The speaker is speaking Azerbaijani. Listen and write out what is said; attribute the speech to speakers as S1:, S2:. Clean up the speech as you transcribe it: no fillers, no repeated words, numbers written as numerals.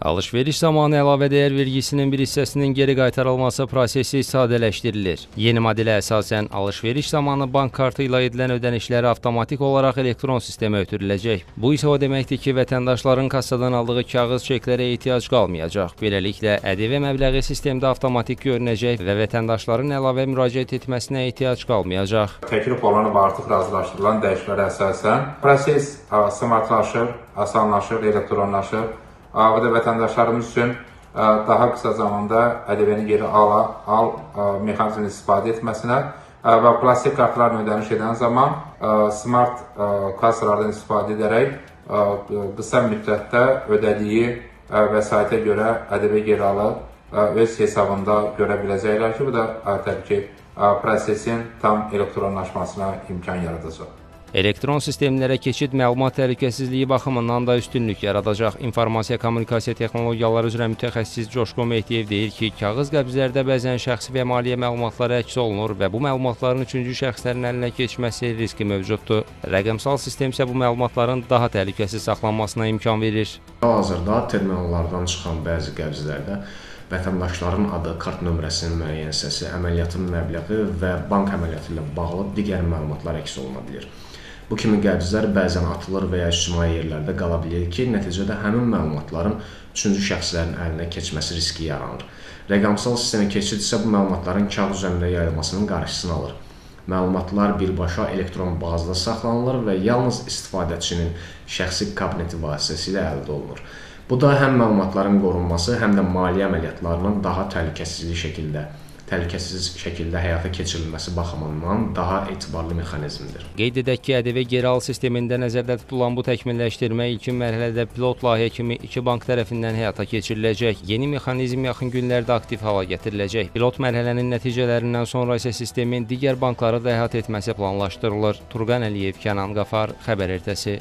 S1: Alış-veriş zamanı əlavə dəyər vergisinin bir hissəsinin geri qaytarılması prosesi sadələşdirilir. Yeni modelə əsasən alış-veriş zamanı bank kartı ilə edilən ödənişləri avtomatik olaraq elektron sistemə ötürüləcək. Bu isə o deməkdir ki, vətəndaşların kassadan aldığı kağız çeklərə ehtiyac qalmayacaq. Beləliklə, ƏDV məbləği sistemdə avtomatik görünəcək və vətəndaşların əlavə müraciət etməsinə ehtiyac qalmayacaq.
S2: Təklif olunub artıq razılaşdırılan dəyişikliklərə əsasən proses smartlaşır, asanlaşır, elektronlaşır. Və də vətəndaşlarımız üçün daha qısa zamanda ƏDV-ni geri al mexanizmini istifadə etməsinə və plastik kartlarla ödəniş edən zaman smart kassalardan istifadə edərək qısa müddətdə ödədiyi vəsaitə görə ƏDV geri alıb öz hesabında görə biləcəklər ki, bu da təbii ki, prosesin tam elektronlaşmasına imkan yaradacaq.
S1: Elektron sistemlərə keçid məlumat təhlükəsizliyi baxımından da üstünlük yaradacaq. İnformasiya kommunikasiya texnologiyaları üzrə mütəxəssis Coşqun Mehdiyev deyir ki, kağız qəbzlərdə bəzən şəxsi və maliyyə məlumatları əks olunur və bu məlumatların üçüncü şəxslərin əlinə keçməsi riski mövcuddur. Rəqəmsal sistem isə bu məlumatların daha təhlükəsiz saxlanmasına imkan verir.
S3: Hal-hazırda terminallardan çıxan bəzi qəbzlərdə vətəndaşların adı, kart nömrəsinin müəyyən hissəsi, əməliyyatın məbləği və bank əməliyyatı ilə bağlı digər məlumatlar əks oluna bilir. Bu kimi qəbzlər bəzən atılır və ya ictimai yerlərdə qala bilir ki, nəticədə həmin məlumatların üçüncü şəxslərin əlinə keçməsi riski yaranır. Rəqəmsal sistemə keçid isə bu məlumatların kağız üzərində yayılmasının qarşısını alır. Məlumatlar birbaşa elektron bazada saxlanılır və yalnız istifadəçinin şəxsi kabineti vasitəsilə əldə olunur. Bu da həm məlumatların qorunması, həm də maliyyə əməliyyatlarının daha təhlükəsiz şəkildə həyata keçirilməsi baxımından daha etibarlı mexanizmdir.
S1: Qeyd edək ki, ƏDV geri al sistemində nəzərdə tutulan bu təkmilləşdirmə ilkin mərhələdə pilot layihə kimi 2 bank tərəfindən həyata keçiriləcək. Yeni mexanizm yaxın günlərdə aktiv hala gətiriləcək. Pilot mərhələnin nəticələrindən sonra isə sistemin digər bankları da əhatə etməsi planlaşdırılır. Turqan Əliyev, Kənan Qafar, Xəbər Ertəsi.